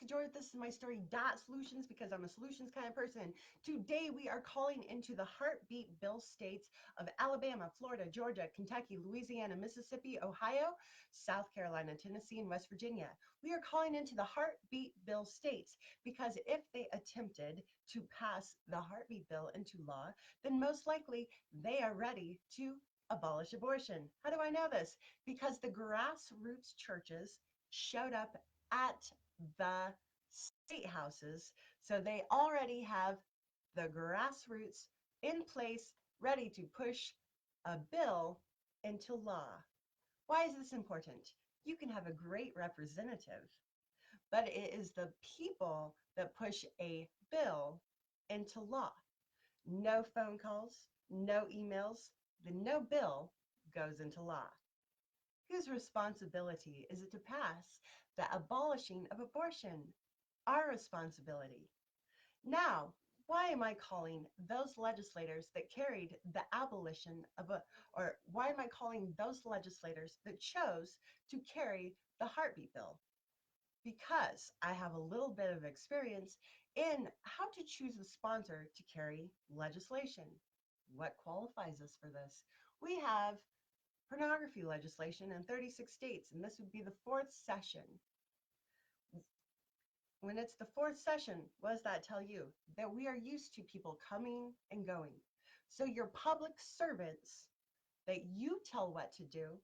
George. This is my story dot solutions because I'm a solutions kind of person. Today we are calling into the heartbeat bill states of Alabama, Florida, Georgia, Kentucky, Louisiana, Mississippi, Ohio, South Carolina, Tennessee, and West Virginia. We are calling into the heartbeat bill states because if they attempted to pass the heartbeat bill into law, then most likely they are ready to abolish abortion. How do I know this? Because the grassroots churches showed up at the state houses. So they already have the grassroots in place, ready to push a bill into law. Why is this important? You can have a great representative, but it is the people that push a bill into law. No phone calls, no emails, then no bill goes into law. Whose responsibility is it to pass the abolishing of abortion? Our responsibility. Now, why am I calling those legislators that carried the abolition of or why am I calling those legislators that chose to carry the heartbeat bill? Because I have a little bit of experience in how to choose a sponsor to carry legislation. What qualifies us for this? We have pornography legislation in 36 states, and this would be the fourth session. When it's the fourth session, what does that tell you? That we are used to people coming and going. So your public servants that you tell what to do,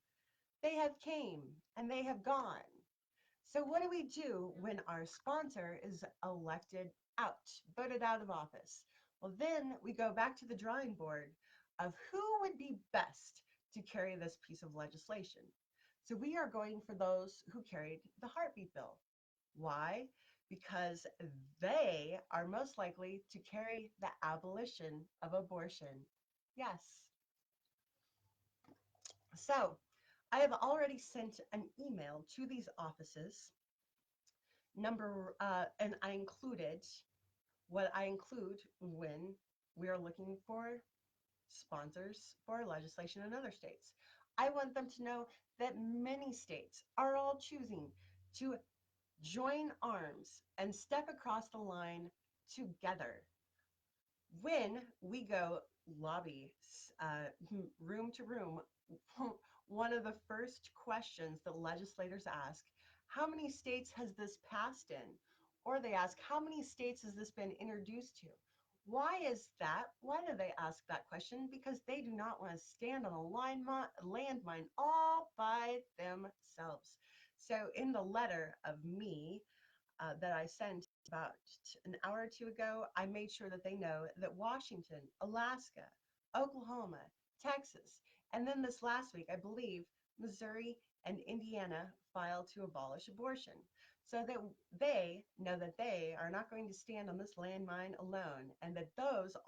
they have came and they have gone. So what do we do when our sponsor is elected out, voted out of office? Well, then we go back to the drawing board of who would be best to carry this piece of legislation. So we are going for those who carried the heartbeat bill. Why? Because they are most likely to carry the abolition of abortion. Yes. So I have already sent an email to these offices and I included what I include when we are looking for sponsors for legislation in other states. I want them to know that many states are all choosing to join arms and step across the line together. When we go lobby room to room, one of the first questions that legislators ask, how many states has this passed in? Or they ask, how many states has this been introduced to? Why is that? Why do they ask that question? Because they do not want to stand on a landmine all by themselves. So in the letter of me that I sent about an hour or two ago, I made sure that they know that Washington, Alaska, Oklahoma, Texas, and then this last week, I believe, Missouri and Indiana filed to abolish abortion so that they know that they are not going to stand on this landmine alone and that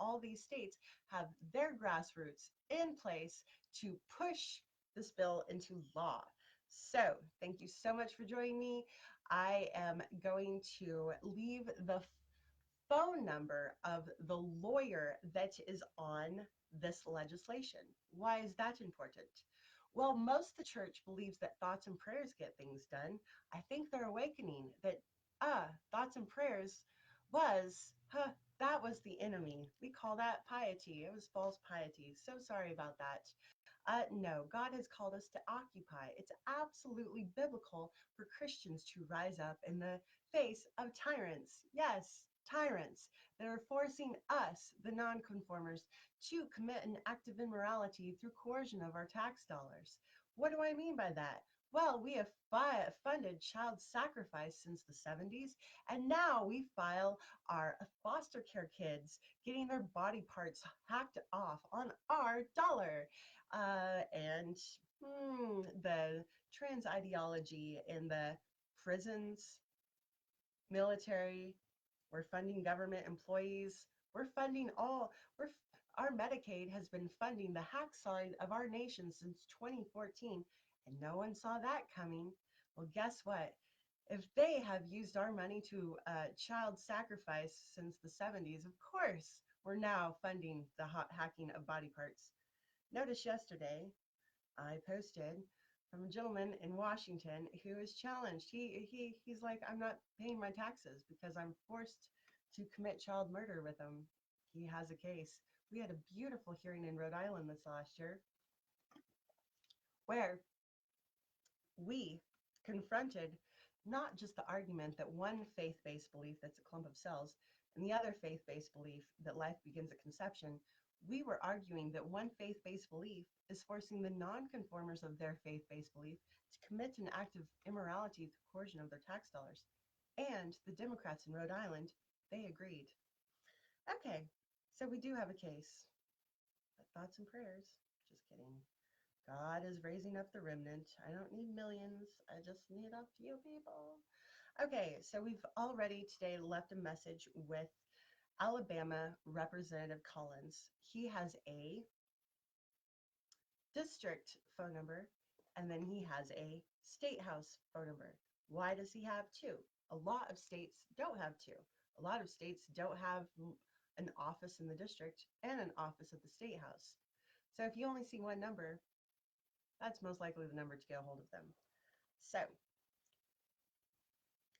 all these states have their grassroots in place to push this bill into law. So thank you so much for joining me. I am going to leave the phone number of the lawyer that is on this legislation. Why is that important? Well, most of the church believes that thoughts and prayers get things done. I think they're awakening that thoughts and prayers was that was the enemy. We call that piety. It was false piety. So sorry about that. No, God has called us to occupy. It's absolutely biblical for Christians to rise up in the face of tyrants. Yes, tyrants that are forcing us, the nonconformers, to commit an act of immorality through coercion of our tax dollars. What do I mean by that? Well, we have funded child sacrifice since the 70s, and now we file our foster care kids getting their body parts hacked off on our dollar. And the trans ideology in the prisons, military, we're funding government employees, we're funding our Medicaid has been funding the hack side of our nation since 2014, and no one saw that coming. Well, guess what? If they have used our money to child sacrifice since the 70s, of course, we're now funding the hacking of body parts. Notice yesterday I posted from a gentleman in Washington who is challenged. He's like, I'm not paying my taxes because I'm forced to commit child murder with him. He has a case. We had a beautiful hearing in Rhode Island this last year where we confronted not just the argument that one faith-based belief that's a clump of cells and the other faith-based belief that life begins at conception. We were arguing that one faith-based belief is forcing the non-conformers of their faith-based belief to commit an act of immorality through coercion of their tax dollars. And the Democrats in Rhode Island, they agreed. Okay, so we do have a case. But thoughts and prayers. Just kidding. God is raising up the remnant. I don't need millions. I just need a few people. Okay, so we've already today left a message with Alabama Representative Collins. He has a district phone number, and then he has a state house phone number. Why does he have two? A lot of states don't have two. A lot of states don't have an office in the district and an office at the state house. So if you only see one number, that's most likely the number to get a hold of them. So,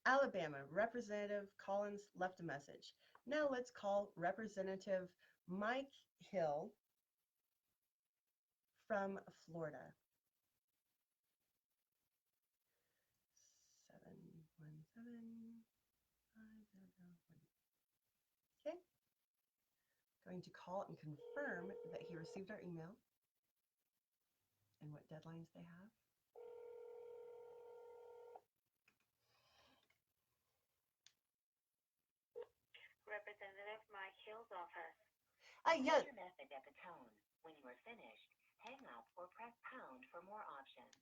Alabama, Representative Collins left a message. Now let's call Representative Mike Hill from Florida. 717-501. Okay. Going to call and confirm that he received our email and what deadlines they have. Representative Mike Hill's office. Yes. Your message at the tone. When you are finished, hang up or press pound for more options.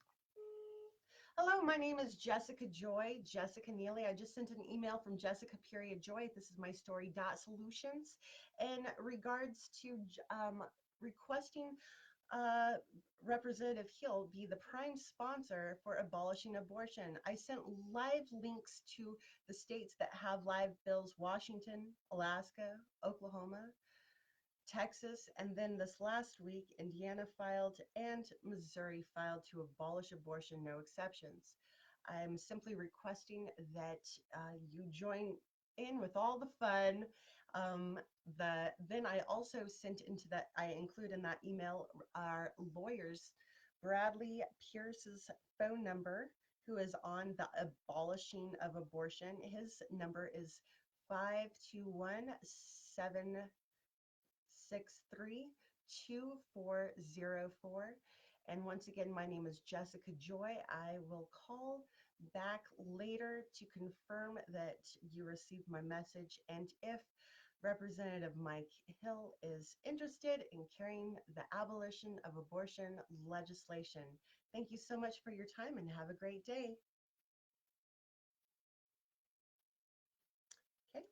Hello, my name is Jessica Joy, Jessica Neely. I just sent an email from Jessica Joy. This is my story solutions in regards to requesting Representative Hill be the prime sponsor for abolishing abortion. I sent live links to the states that have live bills: Washington, Alaska, Oklahoma, Texas, and then this last week, Indiana filed and Missouri filed to abolish abortion, no exceptions. I'm simply requesting that you join in with all the fun. Then I also sent into that, I include in that email our lawyers, Bradley Pierce's phone number, who is on the abolishing of abortion. His number is 521-763-2404. And once again, my name is Jessica Joy. I will call back later to confirm that you received my message, and if Representative Mike Hill is interested in carrying the abolition of abortion legislation. Thank you so much for your time and have a great day. Okay.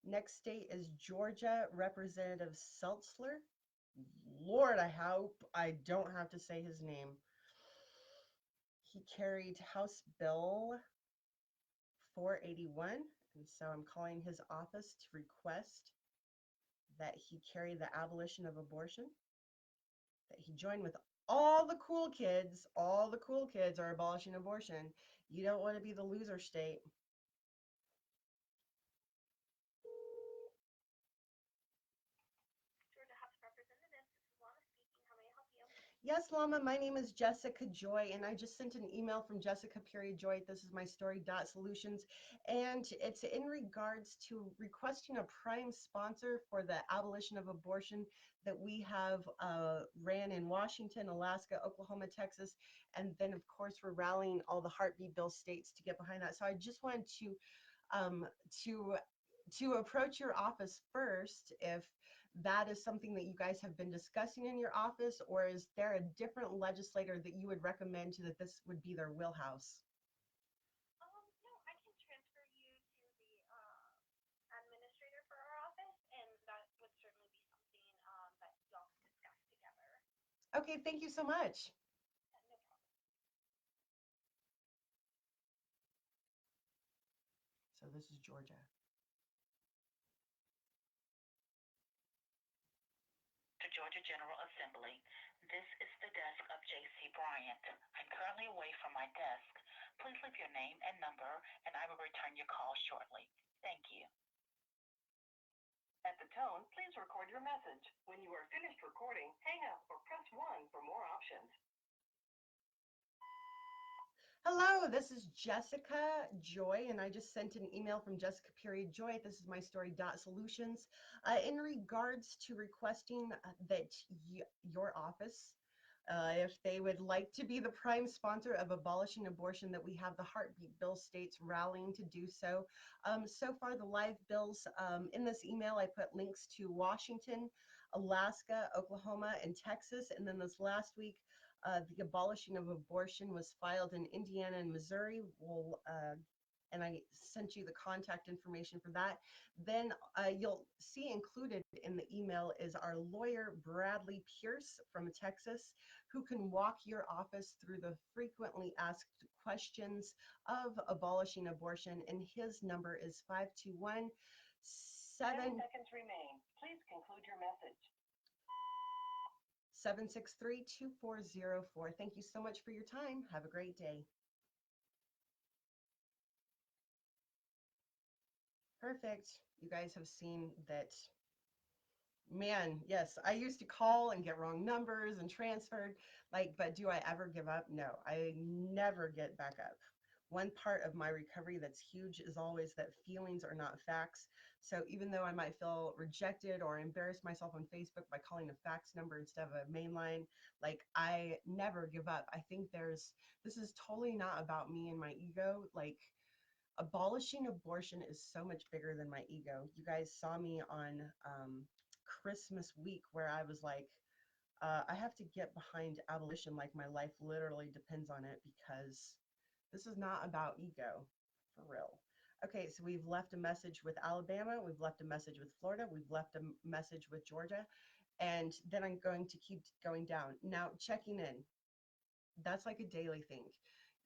Next state is Georgia, Representative Seltzler. Lord, I hope I don't have to say his name. He carried House Bill 481, and so I'm calling his office to request that he carry the abolition of abortion, that he join with all the cool kids. All the cool kids are abolishing abortion. You don't want to be the loser state. Georgia House Representative, this is Lana speaking. How may I help you? Yes, Llama, my name is Jessica Joy, and I just sent an email from Jessica Joy. This is my story solutions, and it's in regards to requesting a prime sponsor for the abolition of abortion that we have ran in Washington, Alaska, Oklahoma, Texas, and then of course we're rallying all the heartbeat bill states to get behind that. So I just wanted um, to to approach your office first if that is something that you guys have been discussing in your office, or is there a different legislator that you would recommend that this would be their wheelhouse? No, I can transfer you to the administrator for our office, and that would certainly be something that y'all can discuss together. Okay, thank you so much. No problem. So this is Georgia. To Georgia General Assembly. This is the desk of J.C. Bryant. I'm currently away from my desk. Please leave your name and number, and I will return your call shortly. Thank you. At the tone, please record your message. When you are finished recording, hang up or press 1 for more options. Hello, this is Jessica Joy, and I just sent an email from Jessica period Joy. This is my story solutions in regards to requesting that your office, if they would like to be the prime sponsor of abolishing abortion, that we have the heartbeat bill states rallying to do so. So far, the live bills in this email, I put links to Washington, Alaska, Oklahoma, and Texas, and then this last week, the abolishing of abortion was filed in Indiana and Missouri. And I sent you the contact information for that. Then you'll see included in the email is our lawyer, Bradley Pierce from Texas, who can walk your office through the frequently asked questions of abolishing abortion. And his number is 521 7 seconds remain. Please conclude your message. 763-2404. Thank you so much for your time. Have a great day. Perfect. You guys have seen that. Man, yes, I used to call and get wrong numbers and transferred, but do I ever give up? No, I never get back up. One part of my recovery that's huge is always that feelings are not facts. So even though I might feel rejected or embarrass myself on Facebook by calling a fax number instead of a main line, I never give up. I think this is totally not about me and my ego. Abolishing abortion is so much bigger than my ego. You guys saw me on Christmas week where I was like, I have to get behind abolition, like my life literally depends on it, because this is not about ego, for real. Okay, so we've left a message with Alabama, we've left a message with Florida, we've left a message with Georgia, and then I'm going to keep going down. Now, checking in, that's like a daily thing.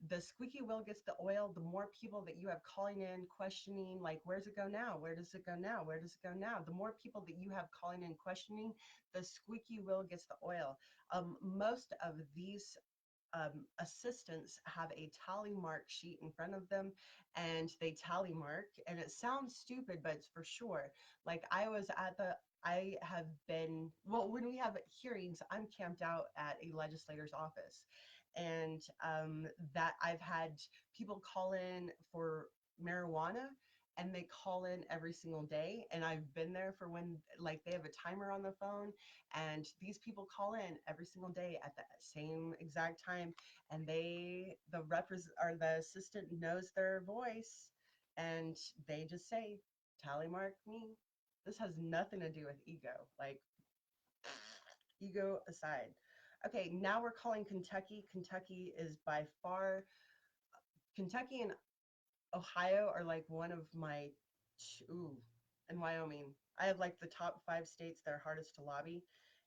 The squeaky wheel gets the oil. The more people that you have calling in, questioning, like, where's it go now? Where does it go now? Where does it go now? The more people that you have calling in, questioning, the squeaky wheel gets the oil. Most of these assistants have a tally mark sheet in front of them, and they tally mark, and it sounds stupid, but it's for sure. I have been, well, when we have hearings, I'm camped out at a legislator's office, and that I've had people call in for marijuana, and they call in every single day, and I've been there for when, they have a timer on the phone, and these people call in every single day at the same exact time, and the assistant knows their voice, and they just say, tally mark me. This has nothing to do with ego, ego aside. Okay, now we're calling Kentucky. Kentucky is by far, Kentucky and Ohio are one of my, ooh, and Wyoming. I have the top 5 states that are hardest to lobby,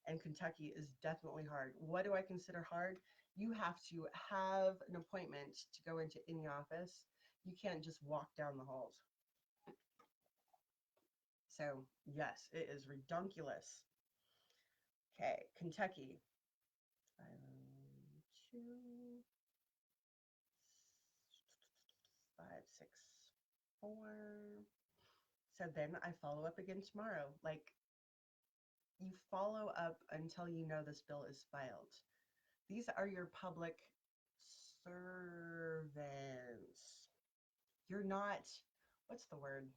and Kentucky is definitely hard. What do I consider hard? You have to have an appointment to go into any office. You can't just walk down the halls. So yes, it is redunculous. Okay, Kentucky. 2, 5, 6, 4. So then I follow up again tomorrow. You follow up until you know this bill is filed. These are your public servants. You're not, what's the word?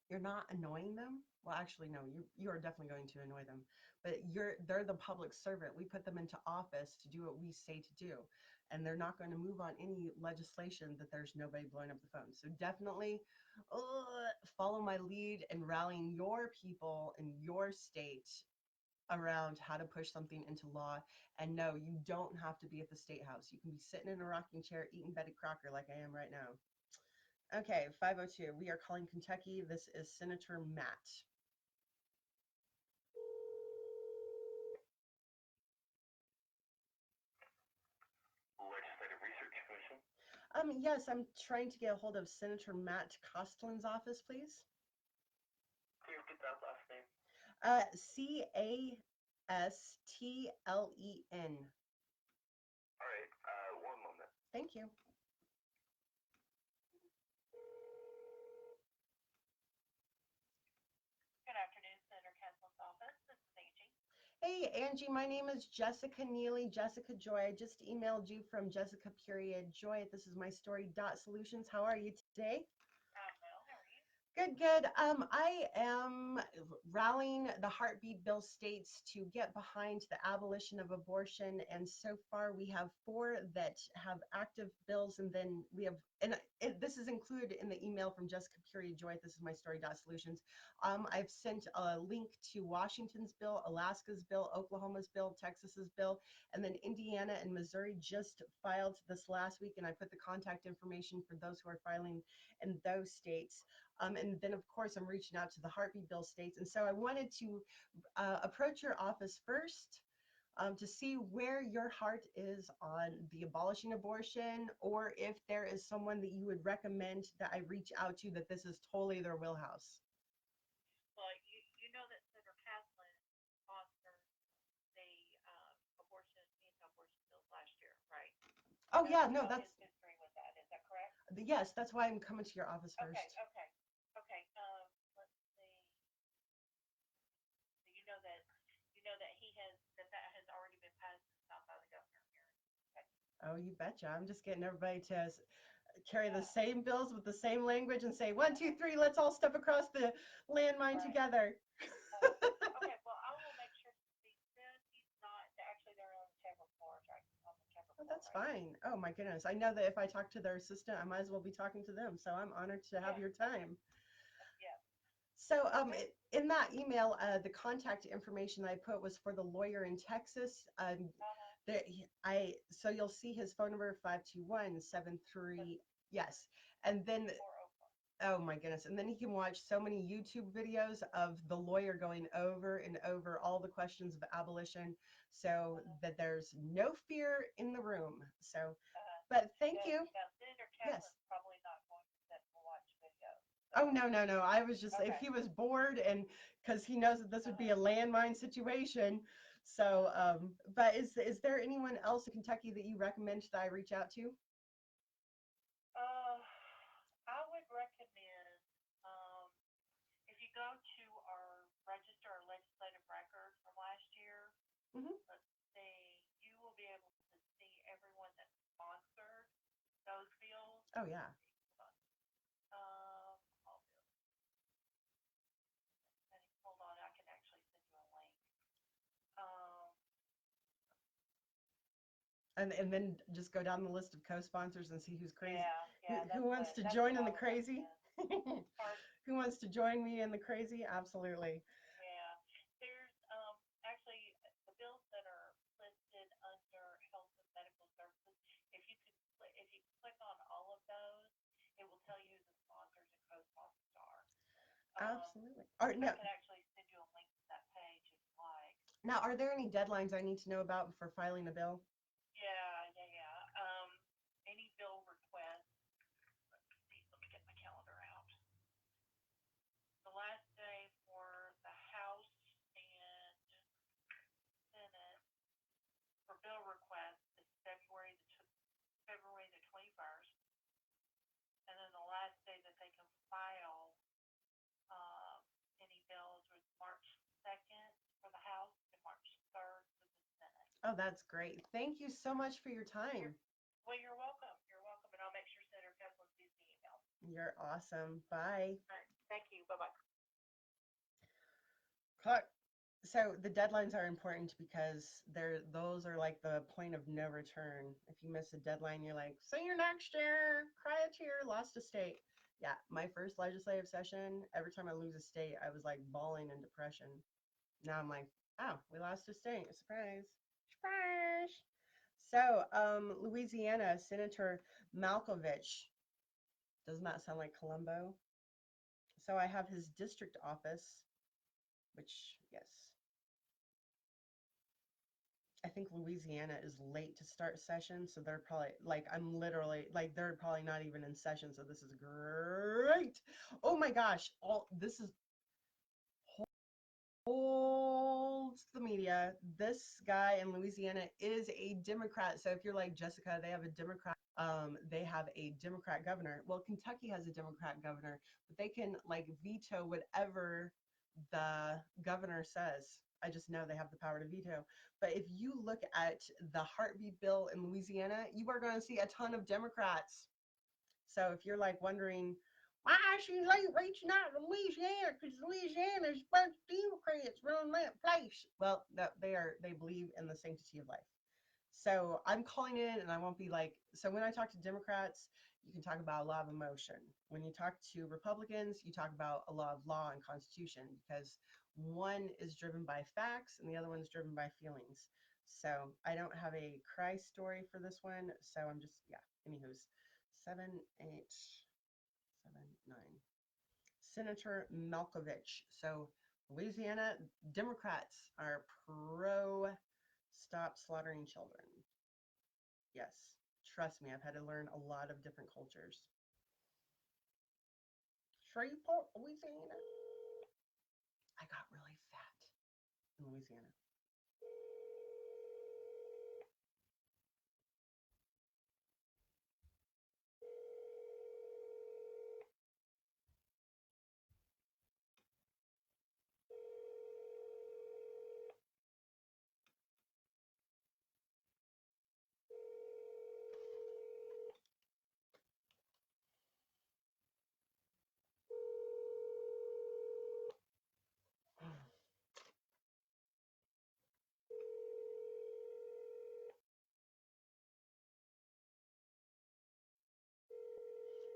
You're not annoying them. Well, actually, no, you are definitely going to annoy them, but they're the public servant. We put them into office to do what we say to do, and they're not going to move on any legislation that there's nobody blowing up the phone. So definitely follow my lead in rallying your people in your state around how to push something into law. And no, you don't have to be at the state house. You can be sitting in a rocking chair eating Betty Crocker like I am right now. Okay, 502. We are calling Kentucky. This is Senator Matt. Legislative Research Commission? Yes, I'm trying to get a hold of Senator Matt Costlin's office, please. Can you repeat that last name? Castlen. All Thank you. Good afternoon, Senator Kessel's office. This is Angie. Hey, Angie, my name is Jessica Neely, Jessica Joy. I just emailed you from Jessica period Joy. This is my story dot solutions. How are you today? Well, how are you? Good, good. I am rallying the heartbeat bill states to get behind the abolition of abortion. And so far, we have 4 that have active bills. And then we have, and this is included in the email from Jessica period Joy. This is my story dot solutions. I've sent a link to Washington's bill, Alaska's bill, Oklahoma's bill, Texas's bill, and then Indiana and Missouri just filed this last week. And I put the contact information for those who are filing in those states. And then, of course, I'm reaching out to the heartbeat bill states. And so I wanted to approach your office first to see where your heart is on the abolishing abortion, or if there is someone that you would recommend that I reach out to that this is totally their wheelhouse. Well, you know that Senator Caslin sponsored the anti-abortion bills last year, right? Oh, yeah, no, His that's, history with that. Is that correct? yes, that's why I'm coming to your office first. Okay. Let's see. So you know that that has already been passed and signed by the governor here. Okay. Oh, you betcha. I'm just getting everybody to carry the same bills with the same language and say, 1, 2, 3, let's all step across the landmine Right. together. Okay, well, I will make sure he's not, actually they're on the chamber floor, right? On the chamber Oh, floor, that's right? fine. Oh my goodness. I know that if I talk to their assistant, I might as well be talking to them. So I'm honored to have Yeah. your time. Yeah. So in that email, the contact information I put was for the lawyer in Texas. So you'll see his phone number 521-73. Yes. And then, oh my goodness. And then he can watch so many YouTube videos of the lawyer going over and over all the questions of abolition so that there's no fear in the room. So, but thank you. Now, Senator Yes. Kaplan's probably not going to sit and watch videos. Oh, no. I was just, if Okay. he was bored and because he knows that this would be a landmine situation. So, but is there anyone else in Kentucky that you recommend that I reach out to? I would recommend, if you go to our register or legislative record from last year, Mhm. let's see, you will be able to see everyone that sponsored those bills. Oh, yeah. All bills. Hold on, I can actually send you a link. And then just go down the list of co-sponsors and see who's crazy. Yeah. Who wants to join in the crazy? Who wants to join me in the crazy? Absolutely. Yeah, there's actually the bills that are listed under health and medical services. If you click on all of those, it will tell you who the sponsors and co-sponsors are. Absolutely. Or, I can actually send you a link to that page if you like. now, are there any deadlines I need to know about for filing a bill? Yeah. Any bill request. Let's see. Let me get my calendar out. The last day for the House and Senate for bill requests is February the 21st, and then the last day that they can file any bills was March 2nd for the House and March 3rd for the Senate. Oh, that's great. Thank you so much for your time. Well, you're welcome. And I'll make sure Senator Kessler sees the email. You're awesome. Bye. All right. Thank you. Bye-bye. So the deadlines are important because those are like the point of no return. If you miss a deadline, you're like, see you next year, cry a tear, lost a state. Yeah, my first legislative session, every time I lose a state, I was like bawling in depression. Now I'm like, oh, we lost a state. Surprise. Surprise. So, Louisiana, Senator Malkovich. Doesn't that sound like Colombo? So I have his district office, which, yes. I think Louisiana is late to start session, so they're probably like, I'm literally like, they're probably not even in session, so this is great. Oh my gosh, this is holds the media. This guy in Louisiana is a Democrat. So if you're like Jessica, they have a Democrat They have a Democrat governor. Well, Kentucky has a Democrat governor, but they can like veto whatever the governor says. I just know they have the power to veto. But if you look at the heartbeat bill in Louisiana, you are going to see a ton of Democrats. So if you're like wondering, why is she late reaching out to Louisiana? Because Louisiana is a bunch of Democrats running that place. Well, they believe in the sanctity of life. So I'm calling in and I won't be like, so when I talk to Democrats, you can talk about a law of emotion. When you talk to Republicans, you talk about a law of law and constitution because one is driven by facts and the other one's driven by feelings. So I don't have a cry story for this one. So I'm just, yeah, anywho's 7, 8, 7, 9. Senator Malkovich. So Louisiana Democrats are pro stop slaughtering children. Yes, trust me, I've had to learn a lot of different cultures. Shreveport, Louisiana. I got really fat in Louisiana.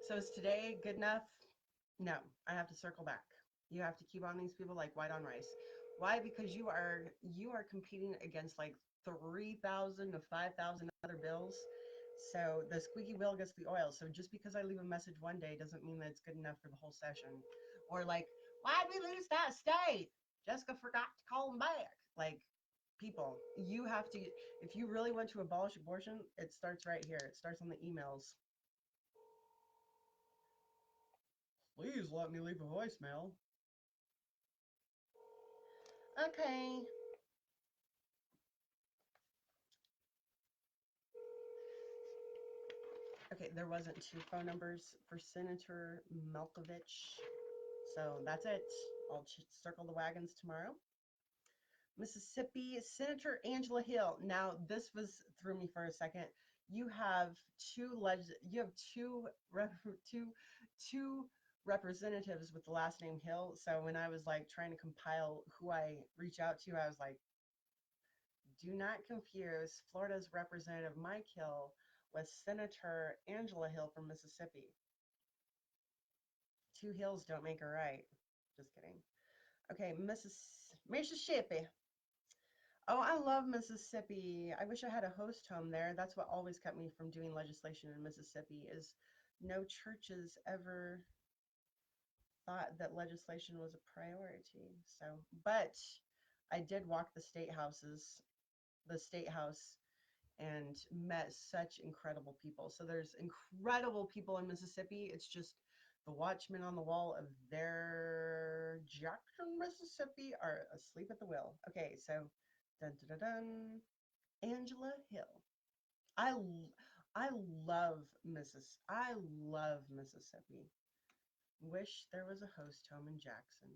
So is today good enough? No, I have to circle back. You have to keep on these people like white on rice. Why? Because you are competing against like 3,000 to 5,000 other bills. So the squeaky wheel gets the oil. So just because I leave a message one day doesn't mean that it's good enough for the whole session. Or like, why'd we lose that state? Jessica forgot to call them back. Like, people, you have to, if you really want to abolish abortion, it starts right here. It starts on the emails. Please let me leave a voicemail. Okay. Okay, there wasn't two phone numbers for Senator Malkovich. So that's it. I'll circle the wagons tomorrow. Mississippi Senator Angela Hill. Now this was threw me for a second. You have two representatives with the last name Hill. So when I was like trying to compile who I reach out to, I was like, do not confuse Florida's Representative Mike Hill with Senator Angela Hill from Mississippi. Two hills don't make a right. Just kidding. Okay, Mississippi. Oh, I love Mississippi. I wish I had a host home there. That's what always kept me from doing legislation in Mississippi is no churches ever thought that legislation was a priority. So, but I did walk the state house and met such incredible people. So there's incredible people in Mississippi. It's just the watchmen on the wall of their Jackson, Mississippi are asleep at the wheel. Okay, so dun dun dun dun. Angela Hill. I I love I love Mississippi. Wish there was a host home in Jackson.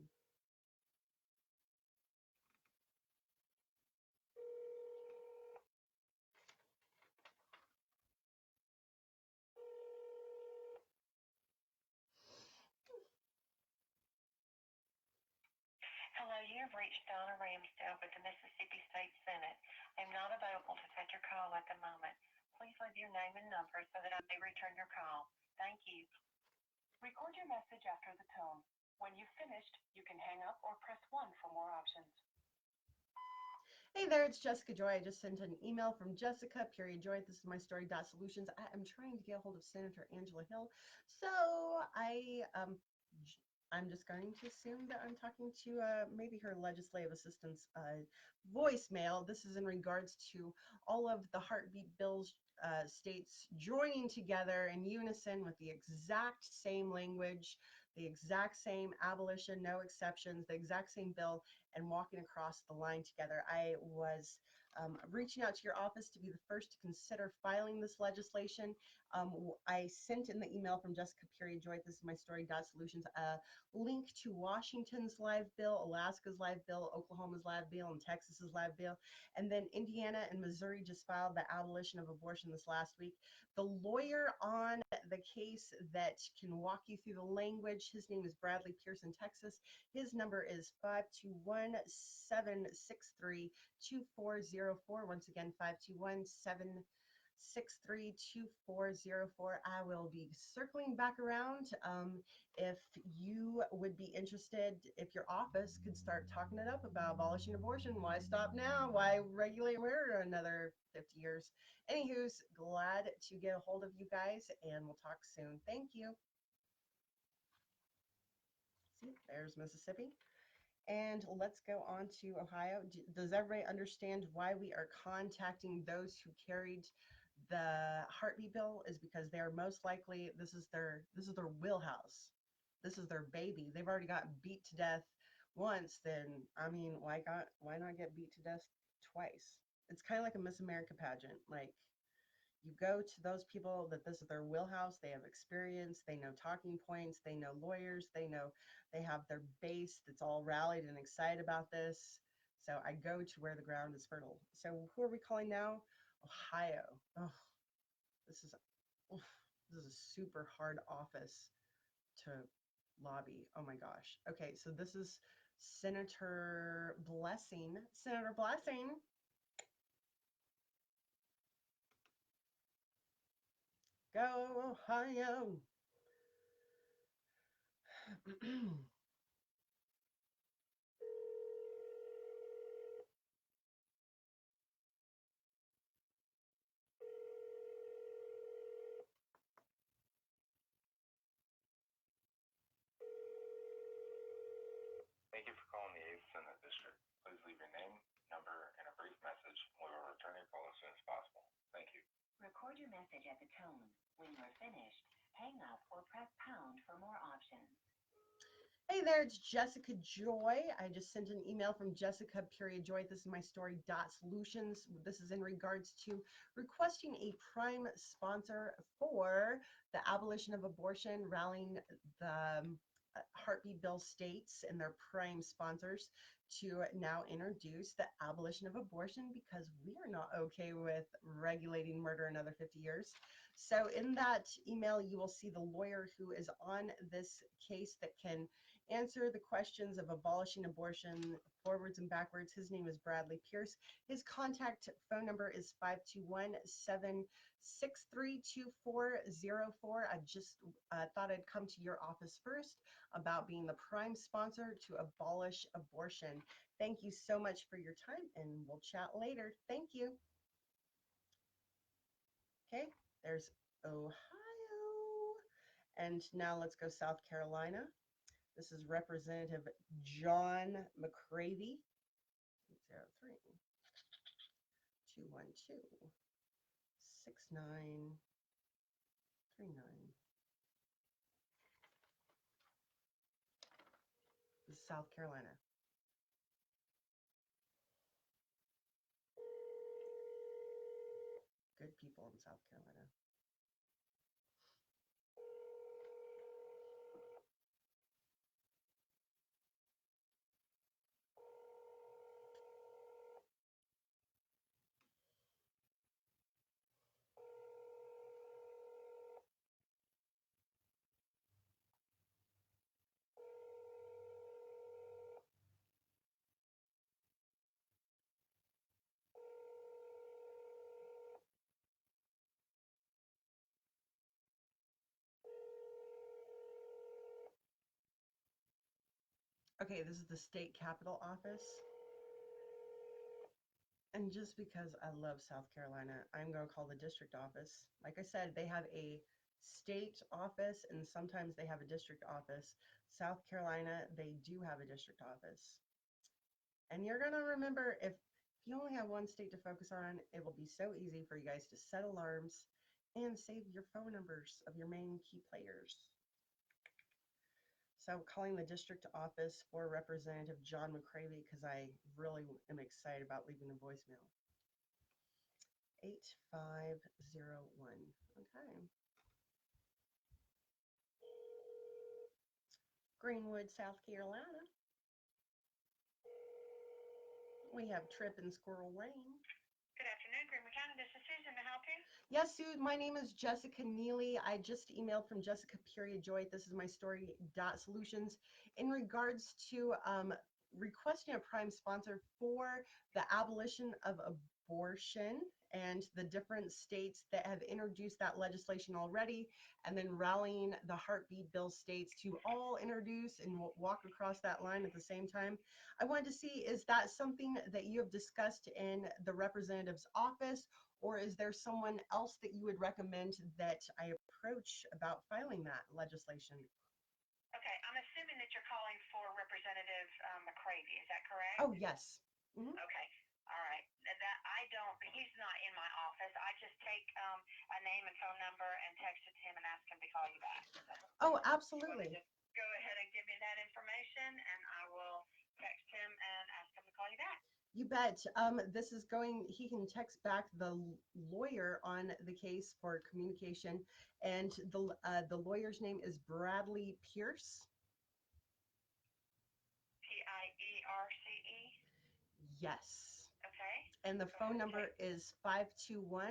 Hello, you have reached Donna Ramsdale with the Mississippi State Senate. I am not available to take your call at the moment. Please leave your name and number so that I may return your call. Thank you. Record your message after the tone. When you've finished, you can hang up or press 1 for more options. Hey there, it's Jessica Joy. I just sent an email from Jessica, period Joy. This is my story solutions. I am trying to get a hold of Senator Angela Hill. So I'm just going to assume that I'm talking to maybe her legislative assistant's voicemail. This is in regards to all of the heartbeat bills states joining together in unison with the exact same language, the exact same abolition, no exceptions, the exact same bill, and walking across the line together. I was reaching out to your office to be the first to consider filing this legislation. I sent in the email from Jessica Joy, this is my story, Solutions, a link to Washington's live bill, Alaska's live bill, Oklahoma's live bill, and Texas's live bill. And then Indiana and Missouri just filed the abolition of abortion this last week. The lawyer on the case that can walk you through the language, his name is Bradley Pierce in Texas. His number is 521-763-2404. Once again, 521-763-2404. I will be circling back around. If you would be interested, if your office could start talking it up about abolishing abortion, why stop now? Why regulate murder another 50 years? Anywho's, glad to get a hold of you guys, and we'll talk soon. Thank you. See, there's Mississippi. And let's go on to Ohio. Does everybody understand why we are contacting those who carried the heartbeat bill? Is because they are most likely, this is their wheelhouse. This is their baby. They've already gotten beat to death once. Then I mean, why not get beat to death twice? It's kind of like a Miss America pageant. Like, you go to those people that this is their wheelhouse, they have experience, they know talking points, they know lawyers, they have their base that's all rallied and excited about this. So I go to where the ground is fertile. So who are we calling now? Ohio. Oh, this is oh, this is a super hard office to lobby. Oh my gosh. Okay, so this is Senator Blessing. Senator Blessing. Go Ohio. Thank you for calling the 8th Senate District. Please leave your name, number, and a brief message, and we will return your call as soon as possible. Thank you. Record your message at the tone. When you are finished, hang up or press pound for more options. Hey there, it's Jessica Joy. I just sent an email from Jessica Joy. This is my story, Solutions. This is in regards to requesting a prime sponsor for the abolition of abortion, rallying the heartbeat bill states and their prime sponsors to now introduce the abolition of abortion, because we are not okay with regulating murder another 50 years. So in that email, you will see the lawyer who is on this case that can answer the questions of abolishing abortion forwards and backwards. His name is Bradley Pierce. His contact phone number is 521-763-2404. I just thought I'd come to your office first about being the prime sponsor to abolish abortion. Thank you so much for your time, and we'll chat later. Thank you. Okay, there's Ohio. And now let's go South Carolina. This is Representative John McCravey. 203-212-6939. This is South Carolina. Good people in South Carolina. Okay, this is the state capitol office. And just because I love South Carolina, I'm going to call the district office. Like I said, they have a state office and sometimes they have a district office. South Carolina, they do have a district office. And you're going to remember, if you only have one state to focus on, it will be so easy for you guys to set alarms and save your phone numbers of your main key players. So I'm calling the district office for Representative John McCravey because I really am excited about leaving a voicemail. 8501. Okay. Greenwood, South Carolina. We have Trip in Squirrel Lane. Good afternoon, Greenwood County. This is Susan. May I help you? Yes, Sue, my name is Jessica Neely. I just emailed from Jessica Joy. This is my story solutions in regards to requesting a prime sponsor for the abolition of abortion and the different states that have introduced that legislation already, and then rallying the heartbeat bill states to all introduce and walk across that line at the same time. I wanted to see, is that something that you have discussed in the representative's office, or is there someone else that you would recommend that I approach about filing that legislation? Okay, I'm assuming that you're calling for Representative McCravy. Is that correct? Oh, yes. Mm-hmm. Okay. All right. That I don't. He's not in my office. I just take a name and phone number and text it to him and ask him to call you back. So Oh, absolutely. just go ahead and give me that information, and I will text him and ask him to call you back. You bet. This is going, he can text back the lawyer on the case for communication, and the lawyer's name is Bradley Pierce. Pierce. Yes. Okay. And the phone number is 521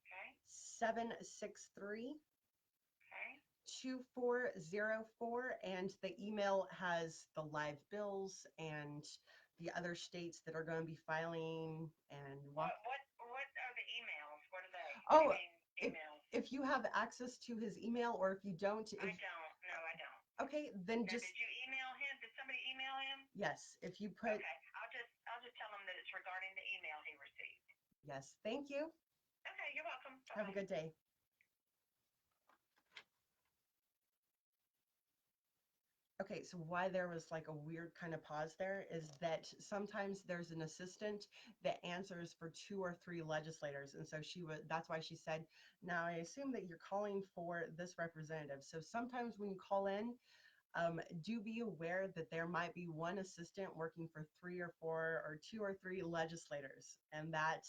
Okay. 763 Okay. 2404, and the email has the live bills and the other states that are going to be filing and What are the emails? What are they? Oh, What do you mean, emails? if you have access to his email, or if you don't, I don't. No, I don't. Okay, then Now, just did you email him? Did somebody email him? yes. If you put Okay, I'll just tell him that it's regarding the email he received. yes, thank you. Okay, you're welcome. Bye-bye. Have a good day. Okay, so why there was like a weird kind of pause there is that sometimes there's an assistant that answers for 2 or 3 legislators, and so that's why she said, now I assume that you're calling for this representative. So sometimes when you call in, do be aware that there might be one assistant working for 3 or 4 or 2 or 3 legislators, and that,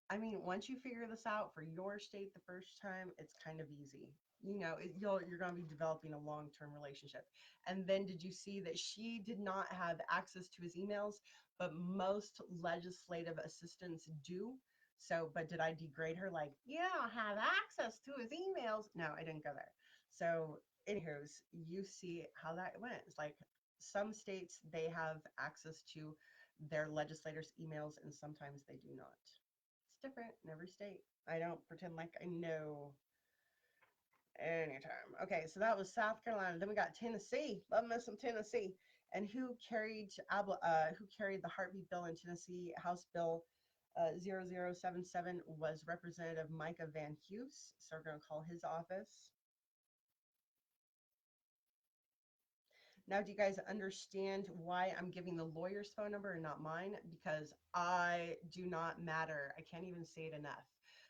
I mean, once you figure this out for your state the first time, it's kind of easy. You know, you're going to be developing a long-term relationship. And then did you see that she did not have access to his emails, but most legislative assistants do? So, but did I degrade her? Like, you don't have access to his emails. No, I didn't go there. So, anywho's, you see how that went. It's like some states, they have access to their legislators' emails, and sometimes they do not. It's different in every state. I don't pretend like I know anytime. Okay, so that was South Carolina. Then we got Tennessee. Love me some Tennessee. And who carried the heartbeat bill in Tennessee? House Bill 0077 was Representative Micah Van Hughes. So we're going to call his office. Now, do you guys understand why I'm giving the lawyer's phone number and not mine? Because I do not matter. I can't even say it enough.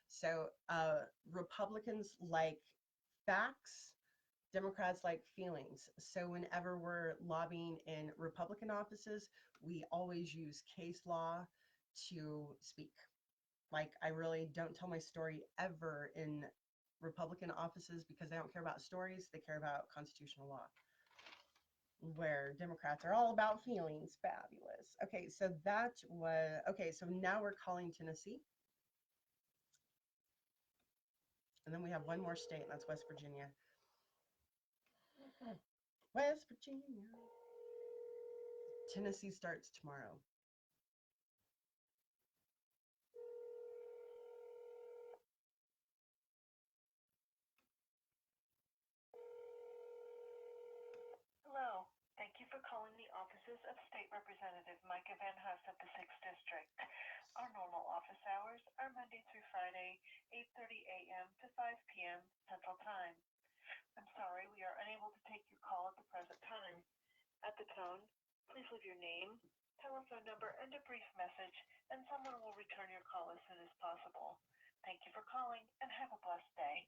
So Republicans like facts, Democrats like feelings. So whenever we're lobbying in Republican offices, we always use case law to speak. Like, I really don't tell my story ever in Republican offices because they don't care about stories, they care about constitutional law. Where Democrats are all about feelings. Fabulous. Okay, so so now we're calling Tennessee. And then we have one more state, and that's West Virginia. West Virginia. Tennessee starts tomorrow. Hello. Thank you for calling the offices of State Representative Micah Van Huss of the 6th District. Our normal office hours are Monday through Friday, 8:30 a.m. to 5 p.m. Central Time. I'm sorry, we are unable to take your call at the present time. At the tone, please leave your name, telephone number, and a brief message, and someone will return your call as soon as possible. Thank you for calling, and have a blessed day.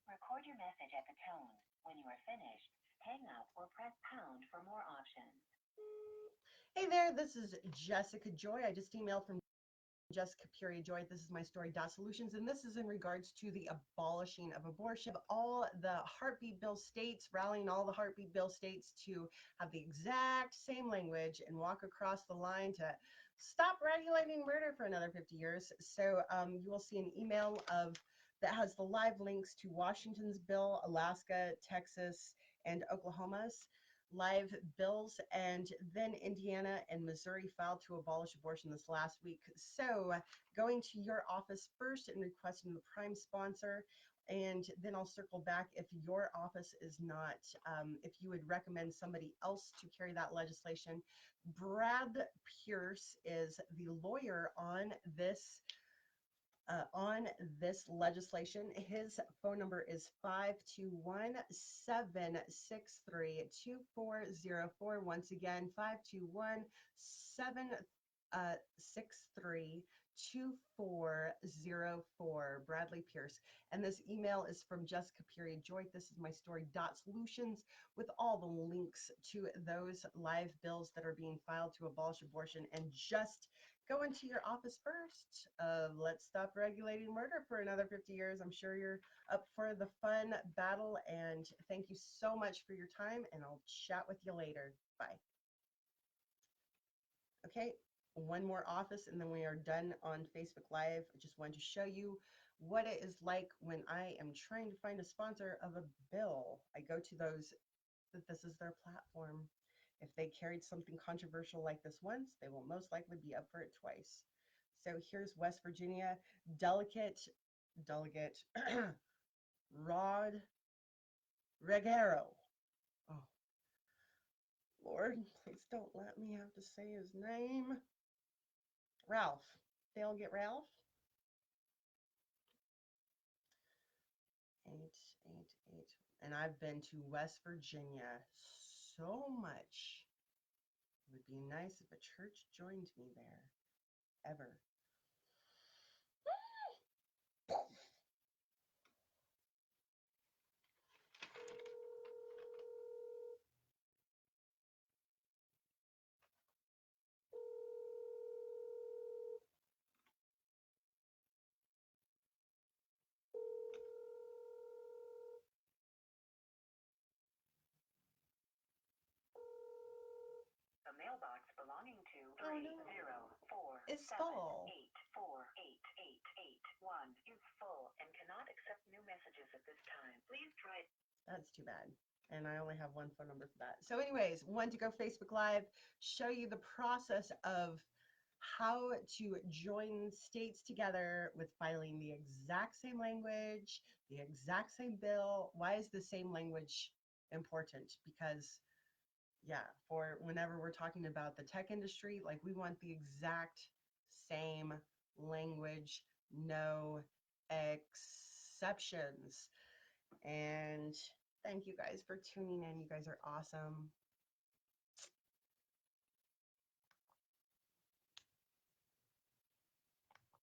Record your message at the tone. When you are finished, hang up or press pound for more options. Hey there, this is Jessica Joy. I just emailed from Jessica Period Joy. This is my story dot solutions, and this is in regards to the abolishing of abortion. All the heartbeat bill states, rallying all the heartbeat bill states to have the exact same language and walk across the line to stop regulating murder for another 50 years. So you will see an email of that has the live links to Washington's bill, Alaska, Texas, and Oklahoma's live bills, and then Indiana and Missouri filed to abolish abortion this last week. So going to your office first and requesting the prime sponsor, and then I'll circle back if your office is not, if you would recommend somebody else to carry that legislation. Brad Pierce is the lawyer on this legislation. His phone number is 521-763-2404. Once again, 521-763-2404. Bradley Pierce. And this email is from Jessica Period Joy. This is my story dot solutions with all the links to those live bills that are being filed to abolish abortion. And just go into your office first. Let's stop regulating murder for another 50 years. I'm sure you're up for the fun battle, and thank you so much for your time, and I'll chat with you later. Bye. Okay, one more office, and then we are done on Facebook Live. I just wanted to show you what it is like when I am trying to find a sponsor of a bill. I go to those that this is their platform. If they carried something controversial like this once, they will most likely be up for it twice. So here's West Virginia Delegate Rod Reguero. Oh, Lord, please don't let me have to say his name. Ralph. Delegate Ralph. 888. And I've been to West Virginia so much. It would be nice if a church joined me there. Ever. A mailbox belonging to Oh, no. 304 It's full. 7848881 is full and cannot accept new messages at this time. Please try. That's too bad. And I only have one phone number for that. So anyways, wanted to go Facebook Live, show you the process of how to join states together with filing the exact same language, the exact same bill. Why is the same language important? Because yeah, for whenever we're talking about the tech industry, like we want the exact same language, no exceptions. And thank you guys for tuning in. You guys are awesome.